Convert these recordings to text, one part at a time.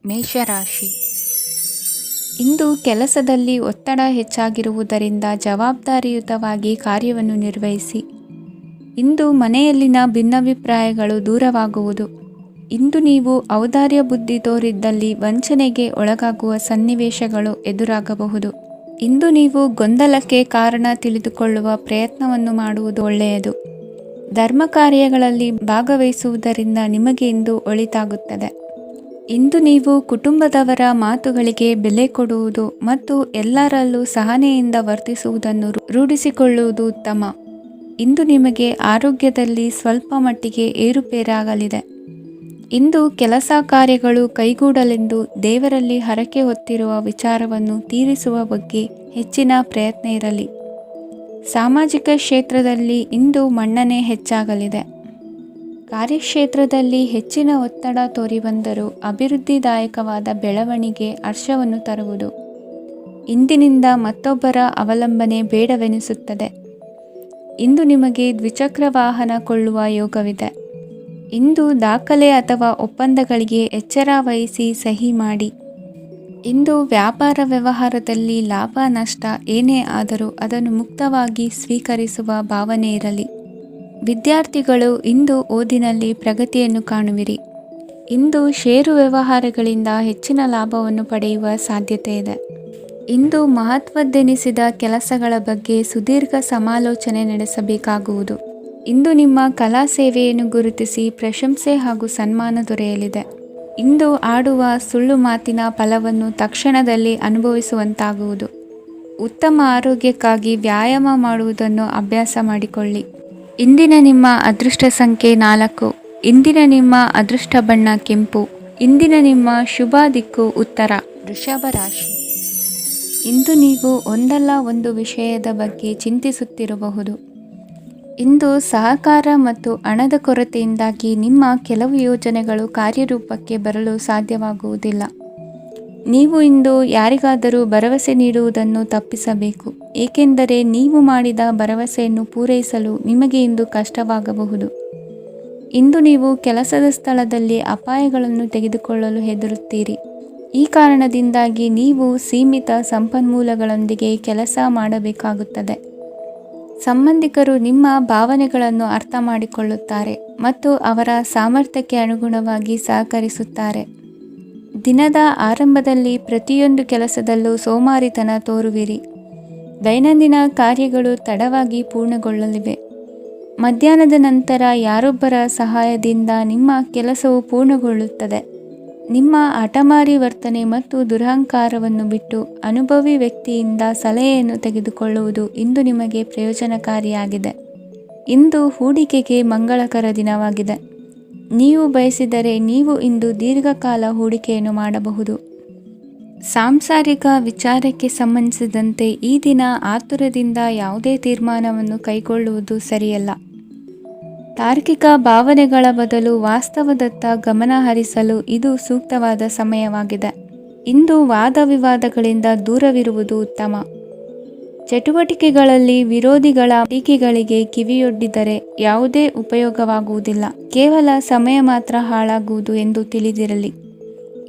ಮೇಷರಾಶಿ. ಇಂದು ಕೆಲಸದಲ್ಲಿ ಒತ್ತಡ ಹೆಚ್ಚಾಗಿರುವುದರಿಂದ ಜವಾಬ್ದಾರಿಯುತವಾಗಿ ಕಾರ್ಯವನ್ನು ನಿರ್ವಹಿಸಿ. ಇಂದು ಮನೆಯಲ್ಲಿನ ಭಿನ್ನಾಭಿಪ್ರಾಯಗಳು ದೂರವಾಗುವುದು. ಇಂದು ನೀವು ಔದಾರ್ಯ ಬುದ್ಧಿ ತೋರಿದ್ದಲ್ಲಿ ವಂಚನೆಗೆ ಒಳಗಾಗುವ ಸನ್ನಿವೇಶಗಳು ಎದುರಾಗಬಹುದು. ಇಂದು ನೀವು ಗೊಂದಲಕ್ಕೆ ಕಾರಣ ತಿಳಿದುಕೊಳ್ಳುವ ಪ್ರಯತ್ನವನ್ನು ಮಾಡುವುದು ಒಳ್ಳೆಯದು. ಧರ್ಮ ಕಾರ್ಯಗಳಲ್ಲಿ ಭಾಗವಹಿಸುವುದರಿಂದ ನಿಮಗೆ ಇಂದು ಒಳಿತಾಗುತ್ತದೆ. ಇಂದು ನೀವು ಕುಟುಂಬದವರ ಮಾತುಗಳಿಗೆ ಬೆಲೆ ಕೊಡುವುದು ಮತ್ತು ಎಲ್ಲರಲ್ಲೂ ಸಹನೆಯಿಂದ ವರ್ತಿಸುವುದನ್ನು ರೂಢಿಸಿಕೊಳ್ಳುವುದು ಉತ್ತಮ. ಇಂದು ನಿಮಗೆ ಆರೋಗ್ಯದಲ್ಲಿ ಸ್ವಲ್ಪ ಮಟ್ಟಿಗೆ ಏರುಪೇರಾಗಲಿದೆ. ಇಂದು ಕೆಲಸ ಕಾರ್ಯಗಳು ಕೈಗೂಡಲೆಂದು ದೇವರಲ್ಲಿ ಹರಕೆ ಹೊತ್ತಿರುವ ವಿಚಾರವನ್ನು ತೀರಿಸುವ ಬಗ್ಗೆ ಹೆಚ್ಚಿನ ಪ್ರಯತ್ನ ಇರಲಿ. ಸಾಮಾಜಿಕ ಕ್ಷೇತ್ರದಲ್ಲಿ ಇಂದು ಮನ್ನಣೆ ಹೆಚ್ಚಾಗಲಿದೆ. ಕಾರ್ಯಕ್ಷೇತ್ರದಲ್ಲಿ ಹೆಚ್ಚಿನ ಒತ್ತಡ ತೋರಿಬಂದರೂ ಅಭಿವೃದ್ಧಿದಾಯಕವಾದ ಬೆಳವಣಿಗೆ ಹರ್ಷವನ್ನು ತರುವುದು. ಇಂದಿನಿಂದ ಮತ್ತೊಬ್ಬರ ಅವಲಂಬನೆ ಬೇಡವೆನಿಸುತ್ತದೆ. ಇಂದು ನಿಮಗೆ ದ್ವಿಚಕ್ರ ವಾಹನ ಕೊಳ್ಳುವ ಯೋಗವಿದೆ. ಇಂದು ದಾಖಲೆ ಅಥವಾ ಒಪ್ಪಂದಗಳಿಗೆ ಎಚ್ಚರ ವಹಿಸಿ ಸಹಿ ಮಾಡಿ. ಇಂದು ವ್ಯಾಪಾರ ವ್ಯವಹಾರದಲ್ಲಿ ಲಾಭ ನಷ್ಟ ಏನೇ ಆದರೂ ಅದನ್ನು ಮುಕ್ತವಾಗಿ ಸ್ವೀಕರಿಸುವ ಭಾವನೆ ಇರಲಿ. ವಿದ್ಯಾರ್ಥಿಗಳು ಇಂದು ಓದಿನಲ್ಲಿ ಪ್ರಗತಿಯನ್ನು ಕಾಣುವಿರಿ. ಇಂದು ಷೇರು ವ್ಯವಹಾರಗಳಿಂದ ಹೆಚ್ಚಿನ ಲಾಭವನ್ನು ಪಡೆಯುವ ಸಾಧ್ಯತೆ ಇದೆ. ಇಂದು ಮಹತ್ವದ್ದೆನಿಸಿದ ಕೆಲಸಗಳ ಬಗ್ಗೆ ಸುದೀರ್ಘ ಸಮಾಲೋಚನೆ ನಡೆಸಬೇಕಾಗುವುದು. ಇಂದು ನಿಮ್ಮ ಕಲಾ ಸೇವೆಯನ್ನು ಗುರುತಿಸಿ ಪ್ರಶಂಸೆ ಹಾಗೂ ಸನ್ಮಾನ ದೊರೆಯಲಿದೆ. ಇಂದು ಆಡುವ ಸುಳ್ಳು ಮಾತಿನ ಫಲವನ್ನು ತಕ್ಷಣದಲ್ಲಿ ಅನುಭವಿಸುವಂತಾಗುವುದು. ಉತ್ತಮ ಆರೋಗ್ಯಕ್ಕಾಗಿ ವ್ಯಾಯಾಮ ಮಾಡುವುದನ್ನು ಅಭ್ಯಾಸ ಮಾಡಿಕೊಳ್ಳಿ. ಇಂದಿನ ನಿಮ್ಮ ಅದೃಷ್ಟ ಸಂಖ್ಯೆ 4. ಇಂದಿನ ನಿಮ್ಮ ಅದೃಷ್ಟ ಬಣ್ಣ ಕೆಂಪು. ಇಂದಿನ ನಿಮ್ಮ ಶುಭ ದಿಕ್ಕು ಉತ್ತರ. ವೃಷಭ ರಾಶಿ. ಇಂದು ನೀವು ಒಂದಲ್ಲ ಒಂದು ವಿಷಯದ ಬಗ್ಗೆ ಚಿಂತಿಸುತ್ತಿರಬಹುದು. ಇಂದು ಸಹಕಾರ ಮತ್ತು ಹಣದ ಕೊರತೆಯಿಂದಾಗಿ ನಿಮ್ಮ ಕೆಲವು ಯೋಜನೆಗಳು ಕಾರ್ಯರೂಪಕ್ಕೆ ಬರಲು ಸಾಧ್ಯವಾಗುವುದಿಲ್ಲ. ನೀವು ಇಂದು ಯಾರಿಗಾದರೂ ಭರವಸೆ ನೀಡುವುದನ್ನು ತಪ್ಪಿಸಬೇಕು, ಏಕೆಂದರೆ ನೀವು ಮಾಡಿದ ಭರವಸೆಯನ್ನು ಪೂರೈಸಲು ನಿಮಗೆ ಇಂದು ಕಷ್ಟವಾಗಬಹುದು. ಇಂದು ನೀವು ಕೆಲಸದ ಸ್ಥಳದಲ್ಲಿ ಅಪಾಯಗಳನ್ನು ತೆಗೆದುಕೊಳ್ಳಲು ಹೆದರುತ್ತೀರಿ. ಈ ಕಾರಣದಿಂದಾಗಿ ನೀವು ಸೀಮಿತ ಸಂಪನ್ಮೂಲಗಳೊಂದಿಗೆ ಕೆಲಸ ಮಾಡಬೇಕಾಗುತ್ತದೆ. ಸಂಬಂಧಿಕರು ನಿಮ್ಮ ಭಾವನೆಗಳನ್ನು ಅರ್ಥ ಮಾಡಿಕೊಳ್ಳುತ್ತಾರೆ ಮತ್ತು ಅವರ ಸಾಮರ್ಥ್ಯಕ್ಕೆ ಅನುಗುಣವಾಗಿ ಸಹಕರಿಸುತ್ತಾರೆ. ದಿನದ ಆರಂಭದಲ್ಲಿ ಪ್ರತಿಯೊಂದು ಕೆಲಸದಲ್ಲೂ ಸೋಮಾರಿತನ ತೋರುವಿರಿ. ದೈನಂದಿನ ಕಾರ್ಯಗಳು ತಡವಾಗಿ ಪೂರ್ಣಗೊಳ್ಳಲಿವೆ. ಮಧ್ಯಾಹ್ನದ ನಂತರ ಯಾರೊಬ್ಬರ ಸಹಾಯದಿಂದ ನಿಮ್ಮ ಕೆಲಸವು ಪೂರ್ಣಗೊಳ್ಳುತ್ತದೆ. ನಿಮ್ಮ ಹಠಮಾರಿ ವರ್ತನೆ ಮತ್ತು ದುರಹಂಕಾರವನ್ನು ಬಿಟ್ಟು ಅನುಭವಿ ವ್ಯಕ್ತಿಯಿಂದ ಸಲಹೆಯನ್ನು ತೆಗೆದುಕೊಳ್ಳುವುದು ಇಂದು ನಿಮಗೆ ಪ್ರಯೋಜನಕಾರಿಯಾಗಿದೆ. ಇಂದು ಹೂಡಿಕೆಗೆ ಮಂಗಳಕರ ದಿನವಾಗಿದೆ. ನೀವು ಬಯಸಿದರೆ ನೀವು ಇಂದು ದೀರ್ಘಕಾಲ ಹೂಡಿಕೆಯನ್ನು ಮಾಡಬಹುದು. ಸಾಂಸಾರಿಕ ವಿಚಾರಕ್ಕೆ ಸಂಬಂಧಿಸಿದಂತೆ ಈ ದಿನ ಆತುರದಿಂದ ಯಾವುದೇ ತೀರ್ಮಾನವನ್ನು ಕೈಗೊಳ್ಳುವುದು ಸರಿಯಲ್ಲ. ತಾರ್ಕಿಕ ಭಾವನೆಗಳ ಬದಲು ವಾಸ್ತವದತ್ತ ಗಮನ ಹರಿಸಲು ಇದು ಸೂಕ್ತವಾದ ಸಮಯವಾಗಿದೆ. ಇಂದು ವಾದ ವಿವಾದಗಳಿಂದ ದೂರವಿರುವುದು ಉತ್ತಮ. ಚಟುವಟಿಕೆಗಳಲ್ಲಿ ವಿರೋಧಿಗಳ ಟೀಕೆಗಳಿಗೆ ಕಿವಿಯೊಡ್ಡಿದರೆ ಯಾವುದೇ ಉಪಯೋಗವಾಗುವುದಿಲ್ಲ, ಕೇವಲ ಸಮಯ ಮಾತ್ರ ಹಾಳಾಗುವುದು ಎಂದು ತಿಳಿದಿರಲಿ.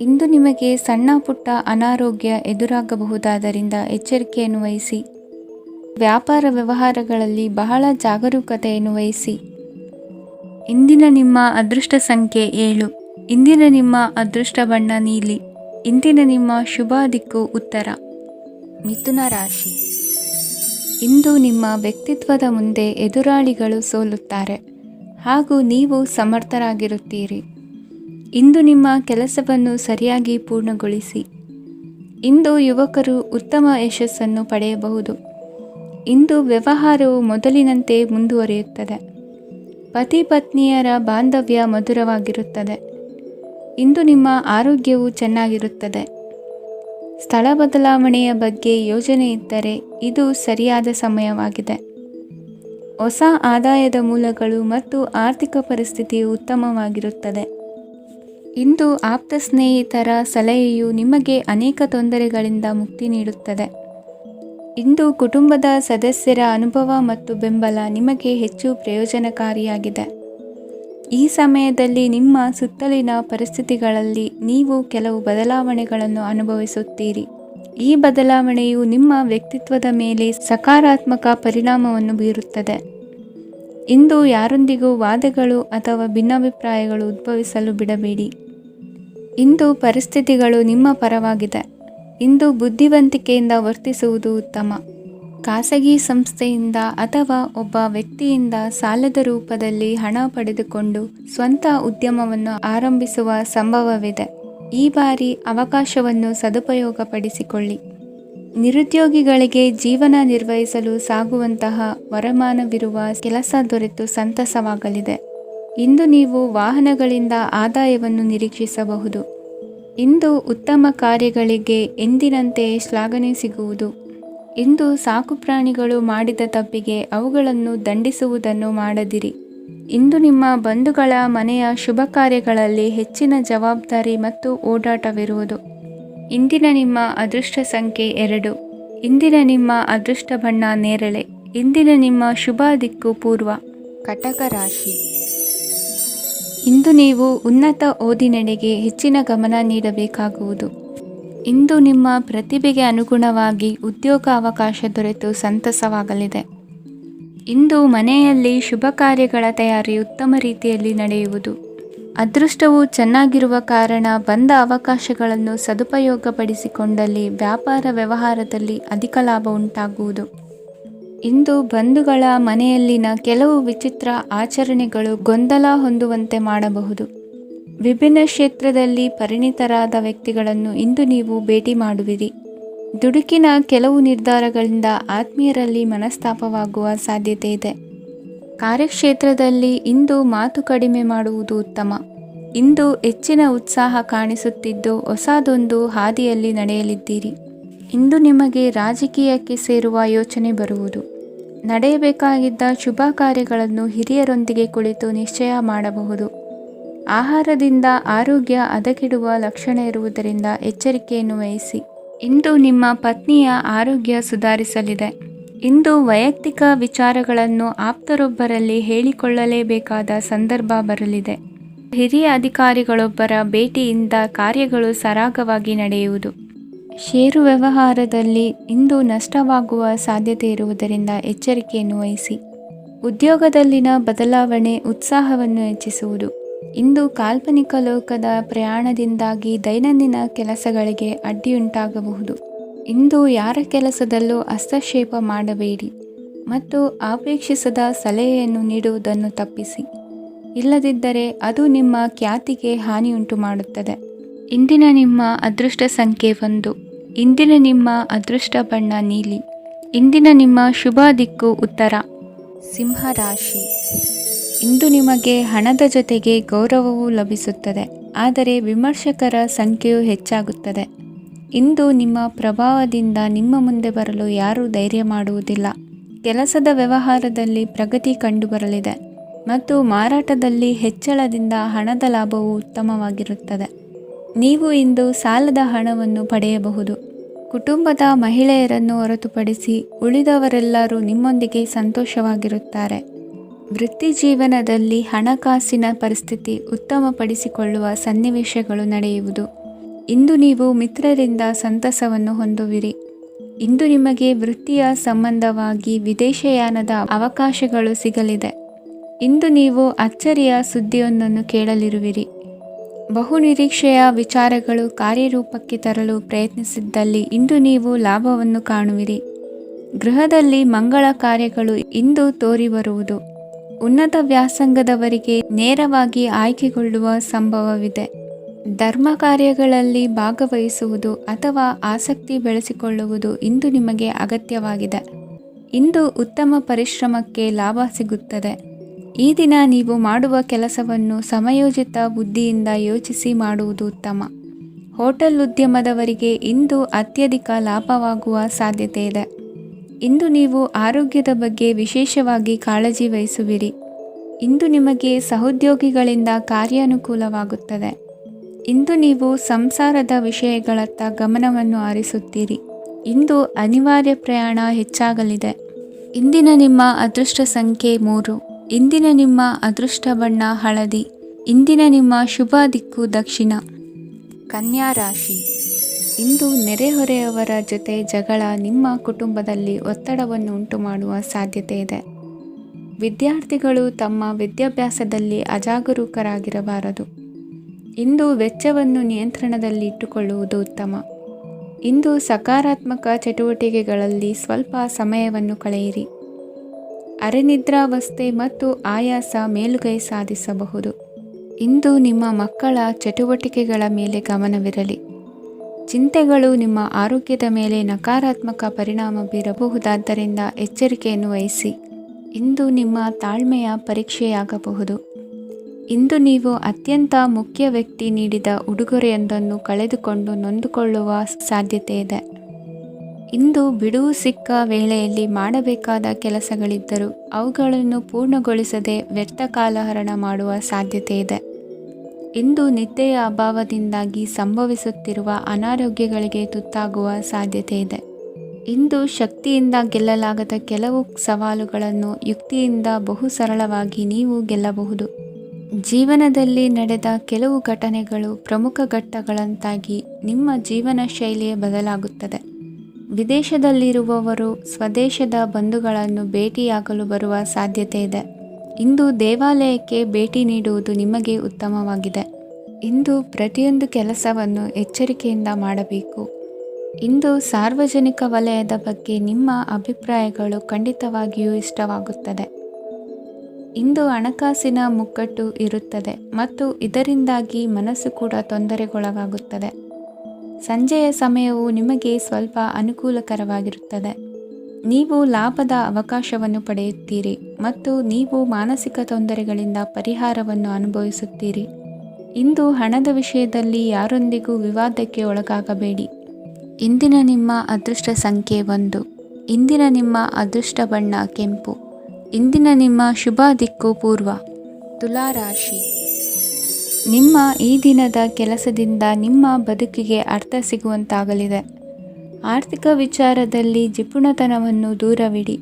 ಇಂದು ನಿಮಗೆ ಸಣ್ಣ ಪುಟ್ಟ ಅನಾರೋಗ್ಯ ಎದುರಾಗಬಹುದಾದ್ದರಿಂದ ಎಚ್ಚರಿಕೆಯನ್ನು ವಹಿಸಿ. ವ್ಯಾಪಾರ ವ್ಯವಹಾರಗಳಲ್ಲಿ ಬಹಳ ಜಾಗರೂಕತೆಯನ್ನು ವಹಿಸಿ. ಇಂದಿನ ನಿಮ್ಮ ಅದೃಷ್ಟ ಸಂಖ್ಯೆ 7. ಇಂದಿನ ನಿಮ್ಮ ಅದೃಷ್ಟ ಬಣ್ಣ ನೀಲಿ. ಇಂದಿನ ನಿಮ್ಮ ಶುಭ ದಿಕ್ಕು ಉತ್ತರ. ಮಿಥುನ ರಾಶಿ. ಇಂದು ನಿಮ್ಮ ವ್ಯಕ್ತಿತ್ವದ ಮುಂದೆ ಎದುರಾಳಿಗಳು ಸೋಲುತ್ತಾರೆ ಹಾಗೂ ನೀವು ಸಮರ್ಥರಾಗಿರುತ್ತೀರಿ. ಇಂದು ನಿಮ್ಮ ಕೆಲಸವನ್ನು ಸರಿಯಾಗಿ ಪೂರ್ಣಗೊಳಿಸಿ. ಇಂದು ಯುವಕರು ಉತ್ತಮ ಯಶಸ್ಸನ್ನು ಪಡೆಯಬಹುದು. ಇಂದು ವ್ಯವಹಾರವು ಮೊದಲಿನಂತೆ ಮುಂದುವರಿಯುತ್ತದೆ. ಪತಿ ಪತ್ನಿಯರ ಬಾಂಧವ್ಯ ಮಧುರವಾಗಿರುತ್ತದೆ. ಇಂದು ನಿಮ್ಮ ಆರೋಗ್ಯವು ಚೆನ್ನಾಗಿರುತ್ತದೆ. ಸ್ಥಳ ಬದಲಾವಣೆಯ ಬಗ್ಗೆ ಯೋಜನೆ ಇದ್ದರೆ ಇದು ಸರಿಯಾದ ಸಮಯವಾಗಿದೆ. ಹೊಸ ಆದಾಯದ ಮೂಲಗಳು ಮತ್ತು ಆರ್ಥಿಕ ಪರಿಸ್ಥಿತಿಯು ಉತ್ತಮವಾಗಿರುತ್ತದೆ. ಇಂದು ಆಪ್ತ ಸ್ನೇಹಿತರ ಸಲಹೆಯು ನಿಮಗೆ ಅನೇಕ ತೊಂದರೆಗಳಿಂದ ಮುಕ್ತಿ ನೀಡುತ್ತದೆ. ಇಂದು ಕುಟುಂಬದ ಸದಸ್ಯರ ಅನುಭವ ಮತ್ತು ಬೆಂಬಲ ನಿಮಗೆ ಹೆಚ್ಚು ಪ್ರಯೋಜನಕಾರಿಯಾಗಿದೆ. ಈ ಸಮಯದಲ್ಲಿ ನಿಮ್ಮ ಸುತ್ತಲಿನ ಪರಿಸ್ಥಿತಿಗಳಲ್ಲಿ ನೀವು ಕೆಲವು ಬದಲಾವಣೆಗಳನ್ನು ಅನುಭವಿಸುತ್ತೀರಿ. ಈ ಬದಲಾವಣೆಯು ನಿಮ್ಮ ವ್ಯಕ್ತಿತ್ವದ ಮೇಲೆ ಸಕಾರಾತ್ಮಕ ಪರಿಣಾಮವನ್ನು ಬೀರುತ್ತದೆ. ಇಂದು ಯಾರೊಂದಿಗೂ ವಾದಗಳು ಅಥವಾ ಭಿನ್ನಾಭಿಪ್ರಾಯಗಳು ಉದ್ಭವಿಸಲು ಬಿಡಬೇಡಿ. ಇಂದು ಪರಿಸ್ಥಿತಿಗಳು ನಿಮ್ಮ ಪರವಾಗಿದೆ. ಇಂದು ಬುದ್ಧಿವಂತಿಕೆಯಿಂದ ವರ್ತಿಸುವುದು ಉತ್ತಮ. ಖಾಸಗಿ ಸಂಸ್ಥೆಯಿಂದ ಅಥವಾ ಒಬ್ಬ ವ್ಯಕ್ತಿಯಿಂದ ಸಾಲದ ರೂಪದಲ್ಲಿ ಹಣ ಪಡೆದುಕೊಂಡು ಸ್ವಂತ ಉದ್ಯಮವನ್ನು ಆರಂಭಿಸುವ ಸಂಭವವಿದೆ. ಈ ಬಾರಿ ಅವಕಾಶವನ್ನು ಸದುಪಯೋಗಪಡಿಸಿಕೊಳ್ಳಿ. ನಿರುದ್ಯೋಗಿಗಳಿಗೆ ಜೀವನ ನಿರ್ವಹಿಸಲು ಸಾಗುವಂತಹ ವರಮಾನವಿರುವ ಕೆಲಸ ದೊರೆತು ಸಂತಸವಾಗಲಿದೆ. ಇಂದು ನೀವು ವಾಹನಗಳಿಂದ ಆದಾಯವನ್ನು ನಿರೀಕ್ಷಿಸಬಹುದು. ಇಂದು ಉತ್ತಮ ಕಾರ್ಯಗಳಿಗೆ ಎಂದಿನಂತೆಯೇ ಶ್ಲಾಘನೆ ಸಿಗುವುದು. ಇಂದು ಸಾಕುಪ್ರಾಣಿಗಳು ಮಾಡಿದ ತಪ್ಪಿಗೆ ಅವುಗಳನ್ನು ದಂಡಿಸುವುದನ್ನು ಮಾಡದಿರಿ. ಇಂದು ನಿಮ್ಮ ಬಂಧುಗಳ ಮನೆಯ ಶುಭ ಕಾರ್ಯಗಳಲ್ಲಿ ಹೆಚ್ಚಿನ ಜವಾಬ್ದಾರಿ ಮತ್ತು ಓಡಾಟವಿರುವುದು. ಇಂದಿನ ನಿಮ್ಮ ಅದೃಷ್ಟ ಸಂಖ್ಯೆ 2. ಇಂದಿನ ನಿಮ್ಮ ಅದೃಷ್ಟ ಬಣ್ಣ ನೇರಳೆ. ಇಂದಿನ ನಿಮ್ಮ ಶುಭ ದಿಕ್ಕು ಪೂರ್ವ. ಕಟಕ ರಾಶಿ. ಇಂದು ನೀವು ಉನ್ನತ ಓದಿನೆಡೆಗೆ ಹೆಚ್ಚಿನ ಗಮನ ನೀಡಬೇಕಾಗುವುದು. ಇಂದು ನಿಮ್ಮ ಪ್ರತಿಭೆಗೆ ಅನುಗುಣವಾಗಿ ಉದ್ಯೋಗ ಅವಕಾಶ ದೊರೆತು ಸಂತಸವಾಗಲಿದೆ. ಇಂದು ಮನೆಯಲ್ಲಿ ಶುಭ ಕಾರ್ಯಗಳ ತಯಾರಿ ಉತ್ತಮ ರೀತಿಯಲ್ಲಿ ನಡೆಯುವುದು. ಅದೃಷ್ಟವು ಚೆನ್ನಾಗಿರುವ ಕಾರಣ ಬಂದ ಅವಕಾಶಗಳನ್ನು ಸದುಪಯೋಗಪಡಿಸಿಕೊಂಡಲ್ಲಿ ವ್ಯಾಪಾರ ವ್ಯವಹಾರದಲ್ಲಿ ಅಧಿಕ ಲಾಭ ಉಂಟಾಗುವುದು. ಇಂದು ಬಂಧುಗಳ ಮನೆಯಲ್ಲಿನ ಕೆಲವು ವಿಚಿತ್ರ ಆಚರಣೆಗಳು ಗೊಂದಲ ಹೊಂದುವಂತೆ ಮಾಡಬಹುದು. ವಿಭಿನ್ನ ಕ್ಷೇತ್ರದಲ್ಲಿ ಪರಿಣಿತರಾದ ವ್ಯಕ್ತಿಗಳನ್ನು ಇಂದು ನೀವು ಭೇಟಿ ಮಾಡುವಿರಿ. ದುಡುಕಿನ ಕೆಲವು ನಿರ್ಧಾರಗಳಿಂದ ಆತ್ಮೀಯರಲ್ಲಿ ಮನಸ್ತಾಪವಾಗುವ ಸಾಧ್ಯತೆ ಇದೆ. ಕಾರ್ಯಕ್ಷೇತ್ರದಲ್ಲಿ ಇಂದು ಮಾತು ಕಡಿಮೆ ಮಾಡುವುದು ಉತ್ತಮ. ಇಂದು ಹೆಚ್ಚಿನ ಉತ್ಸಾಹ ಕಾಣಿಸುತ್ತಿದ್ದು ಹೊಸದೊಂದು ಹಾದಿಯಲ್ಲಿ ನಡೆಯಲಿದ್ದೀರಿ. ಇಂದು ನಿಮಗೆ ರಾಜಕೀಯಕ್ಕೆ ಸೇರುವ ಯೋಚನೆ ಬರುವುದು. ನಡೆಯಬೇಕಾಗಿದ್ದ ಶುಭ ಕಾರ್ಯಗಳನ್ನು ಹಿರಿಯರೊಂದಿಗೆ ಕುಳಿತು ನಿಶ್ಚಯ ಮಾಡಬಹುದು. ಆಹಾರದಿಂದ ಆರೋಗ್ಯ ಹದಗೆಡುವ ಲಕ್ಷಣ ಇರುವುದರಿಂದ ಎಚ್ಚರಿಕೆಯನ್ನು ವಹಿಸಿ. ಇಂದು ನಿಮ್ಮ ಪತ್ನಿಯ ಆರೋಗ್ಯ ಸುಧಾರಿಸಲಿದೆ. ಇಂದು ವೈಯಕ್ತಿಕ ವಿಚಾರಗಳನ್ನು ಆಪ್ತರೊಬ್ಬರಲ್ಲಿ ಹೇಳಿಕೊಳ್ಳಲೇಬೇಕಾದ ಸಂದರ್ಭ ಬರಲಿದೆ. ಹಿರಿಯ ಅಧಿಕಾರಿಗಳೊಬ್ಬರ ಭೇಟಿಯಿಂದ ಕಾರ್ಯಗಳು ಸರಾಗವಾಗಿ ನಡೆಯುವುದು. ಷೇರು ವ್ಯವಹಾರದಲ್ಲಿ ಇಂದು ನಷ್ಟವಾಗುವ ಸಾಧ್ಯತೆ ಇರುವುದರಿಂದ ಎಚ್ಚರಿಕೆಯನ್ನು ವಹಿಸಿ. ಉದ್ಯೋಗದಲ್ಲಿನ ಬದಲಾವಣೆ ಉತ್ಸಾಹವನ್ನು ಹೆಚ್ಚಿಸುವುದು. ಇಂದು ಕಾಲ್ಪನಿಕ ಲೋಕದ ಪ್ರಯಾಣದಿಂದಾಗಿ ದೈನಂದಿನ ಕೆಲಸಗಳಿಗೆ ಅಡ್ಡಿಯುಂಟಾಗಬಹುದು. ಇಂದು ಯಾರ ಕೆಲಸದಲ್ಲೂ ಹಸ್ತಕ್ಷೇಪ ಮಾಡಬೇಡಿ ಮತ್ತು ಅಪೇಕ್ಷಿಸದ ಸಲಹೆಯನ್ನು ನೀಡುವುದನ್ನು ತಪ್ಪಿಸಿ. ಇಲ್ಲದಿದ್ದರೆ ಅದು ನಿಮ್ಮ ಖ್ಯಾತಿಗೆ ಹಾನಿಯುಂಟು ಮಾಡುತ್ತದೆ. ಇಂದಿನ ನಿಮ್ಮ ಅದೃಷ್ಟ ಸಂಖ್ಯೆ 1. ಇಂದಿನ ನಿಮ್ಮ ಅದೃಷ್ಟ ಬಣ್ಣ ನೀಲಿ. ಇಂದಿನ ನಿಮ್ಮ ಶುಭ ದಿಕ್ಕು ಉತ್ತರ. ಸಿಂಹ ರಾಶಿ. ಇಂದು ನಿಮಗೆ ಹಣದ ಜೊತೆಗೆ ಗೌರವವೂ ಲಭಿಸುತ್ತದೆ, ಆದರೆ ವಿಮರ್ಶಕರ ಸಂಖ್ಯೆಯು ಹೆಚ್ಚಾಗುತ್ತದೆ. ಇಂದು ನಿಮ್ಮ ಪ್ರಭಾವದಿಂದ ನಿಮ್ಮ ಮುಂದೆ ಬರಲು ಯಾರೂ ಧೈರ್ಯ ಮಾಡುವುದಿಲ್ಲ. ಕೆಲಸದ ವ್ಯವಹಾರದಲ್ಲಿ ಪ್ರಗತಿ ಕಂಡುಬರಲಿದೆ ಮತ್ತು ಮಾರಾಟದಲ್ಲಿ ಹೆಚ್ಚಳದಿಂದ ಹಣದ ಲಾಭವು ಉತ್ತಮವಾಗಿರುತ್ತದೆ. ನೀವು ಇಂದು ಸಾಲದ ಹಣವನ್ನು ಪಡೆಯಬಹುದು. ಕುಟುಂಬದ ಮಹಿಳೆಯರನ್ನು ಹೊರತುಪಡಿಸಿ ಉಳಿದವರೆಲ್ಲರೂ ನಿಮ್ಮೊಂದಿಗೆ ಸಂತೋಷವಾಗಿರುತ್ತಾರೆ. ವೃತ್ತಿ ಜೀವನದಲ್ಲಿ ಹಣಕಾಸಿನ ಪರಿಸ್ಥಿತಿ ಉತ್ತಮಪಡಿಸಿಕೊಳ್ಳುವ ಸನ್ನಿವೇಶಗಳು ನಡೆಯುವುದು. ಇಂದು ನೀವು ಮಿತ್ರರಿಂದ ಸಂತಸವನ್ನು ಹೊಂದುವಿರಿ. ಇಂದು ನಿಮಗೆ ವೃತ್ತಿಯ ಸಂಬಂಧವಾಗಿ ವಿದೇಶಯಾನದ ಅವಕಾಶಗಳು ಸಿಗಲಿದೆ. ಇಂದು ನೀವು ಅಚ್ಚರಿಯ ಸುದ್ದಿಯೊಂದನ್ನು ಕೇಳಲಿರುವಿರಿ. ಬಹುನಿರೀಕ್ಷೆಯ ವಿಚಾರಗಳು ಕಾರ್ಯರೂಪಕ್ಕೆ ತರಲು ಪ್ರಯತ್ನಿಸಿದ್ದಲ್ಲಿ ಇಂದು ನೀವು ಲಾಭವನ್ನು ಕಾಣುವಿರಿ. ಗೃಹದಲ್ಲಿ ಮಂಗಳ ಕಾರ್ಯಗಳು ಇಂದು ತೋರಿಬರುವುದು. ಉನ್ನತ ವ್ಯಾಸಂಗದವರಿಗೆ ನೇರವಾಗಿ ಆಯ್ಕೆಗೊಳ್ಳುವ ಸಂಭವವಿದೆ. ಧರ್ಮ ಕಾರ್ಯಗಳಲ್ಲಿ ಭಾಗವಹಿಸುವುದು ಅಥವಾ ಆಸಕ್ತಿ ಬೆಳೆಸಿಕೊಳ್ಳುವುದು ಇಂದು ನಿಮಗೆ ಅಗತ್ಯವಾಗಿದೆ. ಇಂದು ಉತ್ತಮ ಪರಿಶ್ರಮಕ್ಕೆ ಲಾಭ ಸಿಗುತ್ತದೆ. ಈ ದಿನ ನೀವು ಮಾಡುವ ಕೆಲಸವನ್ನು ಸಮಯೋಚಿತ ಬುದ್ಧಿಯಿಂದ ಯೋಚಿಸಿ ಮಾಡುವುದು ಉತ್ತಮ. ಹೋಟೆಲ್ ಉದ್ಯಮದವರಿಗೆ ಇಂದು ಅತ್ಯಧಿಕ ಲಾಭವಾಗುವ ಸಾಧ್ಯತೆ ಇದೆ. ಇಂದು ನೀವು ಆರೋಗ್ಯದ ಬಗ್ಗೆ ವಿಶೇಷವಾಗಿ ಕಾಳಜಿ ವಹಿಸುವಿರಿ. ಇಂದು ನಿಮಗೆ ಸಹೋದ್ಯೋಗಿಗಳಿಂದ ಕಾರ್ಯಾನುಕೂಲವಾಗುತ್ತದೆ. ಇಂದು ನೀವು ಸಂಸಾರದ ವಿಷಯಗಳತ್ತ ಗಮನವನ್ನು ಹರಿಸುತ್ತೀರಿ. ಇಂದು ಅನಿವಾರ್ಯ ಪ್ರಯಾಣ ಹೆಚ್ಚಾಗಲಿದೆ. ಇಂದಿನ ನಿಮ್ಮ ಅದೃಷ್ಟ ಸಂಖ್ಯೆ 3. ಇಂದಿನ ನಿಮ್ಮ ಅದೃಷ್ಟ ಬಣ್ಣ ಹಳದಿ. ಇಂದಿನ ನಿಮ್ಮ ಶುಭ ದಿಕ್ಕು ದಕ್ಷಿಣ. ಕನ್ಯಾ ರಾಶಿ. ಇಂದು ನೆರೆಹೊರೆಯವರ ಜೊತೆ ಜಗಳ ನಿಮ್ಮ ಕುಟುಂಬದಲ್ಲಿ ಒತ್ತಡವನ್ನು ಉಂಟುಮಾಡುವ ಸಾಧ್ಯತೆ ಇದೆ. ವಿದ್ಯಾರ್ಥಿಗಳು ತಮ್ಮ ವಿದ್ಯಾಭ್ಯಾಸದಲ್ಲಿ ಅಜಾಗರೂಕರಾಗಿರಬಾರದು. ಇಂದು ವೆಚ್ಚವನ್ನು ನಿಯಂತ್ರಣದಲ್ಲಿ ಇಟ್ಟುಕೊಳ್ಳುವುದು ಉತ್ತಮ. ಇಂದು ಸಕಾರಾತ್ಮಕ ಚಟುವಟಿಕೆಗಳಲ್ಲಿ ಸ್ವಲ್ಪ ಸಮಯವನ್ನು ಕಳೆಯಿರಿ. ಅರೆನಿದ್ರಾವಸ್ಥೆ ಮತ್ತು ಆಯಾಸ ಮೇಲುಗೈ ಸಾಧಿಸಬಹುದು. ಇಂದು ನಿಮ್ಮ ಮಕ್ಕಳ ಚಟುವಟಿಕೆಗಳ ಮೇಲೆ ಗಮನವಿರಲಿ. ಚಿಂತೆಗಳು ನಿಮ್ಮ ಆರೋಗ್ಯದ ಮೇಲೆ ನಕಾರಾತ್ಮಕ ಪರಿಣಾಮ ಬೀರಬಹುದಾದ್ದರಿಂದ ಎಚ್ಚರಿಕೆಯನ್ನು ವಹಿಸಿ. ಇಂದು ನಿಮ್ಮ ತಾಳ್ಮೆಯ ಪರೀಕ್ಷೆಯಾಗಬಹುದು. ಇಂದು ನೀವು ಅತ್ಯಂತ ಮುಖ್ಯ ವ್ಯಕ್ತಿ ನೀಡಿದ ಉಡುಗೊರೆಯೊಂದನ್ನು ಕಳೆದುಕೊಂಡು ನೊಂದುಕೊಳ್ಳುವ ಸಾಧ್ಯತೆ ಇದೆ. ಇಂದು ಬಿಡುವು ಸಿಕ್ಕ ವೇಳೆಯಲ್ಲಿ ಮಾಡಬೇಕಾದ ಕೆಲಸಗಳಿದ್ದರೂ ಅವುಗಳನ್ನು ಪೂರ್ಣಗೊಳಿಸದೆ ವ್ಯರ್ಥ ಕಾಲಹರಣ ಮಾಡುವ ಸಾಧ್ಯತೆ ಇದೆ. ಇಂದು ನಿದ್ದೆಯ ಅಭಾವದಿಂದಾಗಿ ಸಂಭವಿಸುತ್ತಿರುವ ಅನಾರೋಗ್ಯಗಳಿಗೆ ತುತ್ತಾಗುವ ಸಾಧ್ಯತೆ ಇದೆ. ಇಂದು ಶಕ್ತಿಯಿಂದ ಗೆಲ್ಲಲಾಗದ ಕೆಲವು ಸವಾಲುಗಳನ್ನು ಯುಕ್ತಿಯಿಂದ ಬಹು ಸರಳವಾಗಿ ನೀವು ಗೆಲ್ಲಬಹುದು. ಜೀವನದಲ್ಲಿ ನಡೆದ ಕೆಲವು ಘಟನೆಗಳು ಪ್ರಮುಖ ಘಟ್ಟಗಳಂತಾಗಿ ನಿಮ್ಮ ಜೀವನ ಶೈಲಿಯೇ ಬದಲಾಗುತ್ತದೆ. ವಿದೇಶದಲ್ಲಿರುವವರು ಸ್ವದೇಶದ ಬಂಧುಗಳನ್ನು ಭೇಟಿಯಾಗಲು ಬರುವ ಸಾಧ್ಯತೆ ಇದೆ. ಇಂದು ದೇವಾಲಯಕ್ಕೆ ಭೇಟಿ ನೀಡುವುದು ನಿಮಗೆ ಉತ್ತಮವಾಗಿದೆ. ಇಂದು ಪ್ರತಿಯೊಂದು ಕೆಲಸವನ್ನು ಎಚ್ಚರಿಕೆಯಿಂದ ಮಾಡಬೇಕು. ಇಂದು ಸಾರ್ವಜನಿಕ ವಲಯದ ಬಗ್ಗೆ ನಿಮ್ಮ ಅಭಿಪ್ರಾಯಗಳು ಖಂಡಿತವಾಗಿಯೂ ಇಷ್ಟವಾಗುತ್ತದೆ. ಇಂದು ಹಣಕಾಸಿನ ಮುಗ್ಗಟ್ಟು ಇರುತ್ತದೆ ಮತ್ತು ಇದರಿಂದಾಗಿ ಮನಸ್ಸು ಕೂಡ ತೊಂದರೆಗೊಳಗಾಗುತ್ತದೆ. ಸಂಜೆಯ ಸಮಯವು ನಿಮಗೆ ಸ್ವಲ್ಪ ಅನುಕೂಲಕರವಾಗಿರುತ್ತದೆ. ನೀವು ಲಾಭದ ಅವಕಾಶವನ್ನು ಪಡೆಯುತ್ತೀರಿ ಮತ್ತು ನೀವು ಮಾನಸಿಕ ತೊಂದರೆಗಳಿಂದ ಪರಿಹಾರವನ್ನು ಅನುಭವಿಸುತ್ತೀರಿ. ಇಂದು ಹಣದ ವಿಷಯದಲ್ಲಿ ಯಾರೊಂದಿಗೂ ವಿವಾದಕ್ಕೆ ಒಳಗಾಗಬೇಡಿ. ಇಂದಿನ ನಿಮ್ಮ ಅದೃಷ್ಟ ಸಂಖ್ಯೆ 1. ಇಂದಿನ ನಿಮ್ಮ ಅದೃಷ್ಟ ಬಣ್ಣ ಕೆಂಪು. ಇಂದಿನ ನಿಮ್ಮ ಶುಭ ದಿಕ್ಕು ಪೂರ್ವ. ತುಲಾ ರಾಶಿ. ನಿಮ್ಮ ಈ ದಿನದ ಕೆಲಸದಿಂದ ನಿಮ್ಮ ಬದುಕಿಗೆ ಅರ್ಥ ಸಿಗುವಂತಾಗಲಿದೆ. ಆರ್ಥಿಕ ವಿಚಾರದಲ್ಲಿ ಜಿಪುಣತನವನ್ನು ದೂರವಿಡಿ.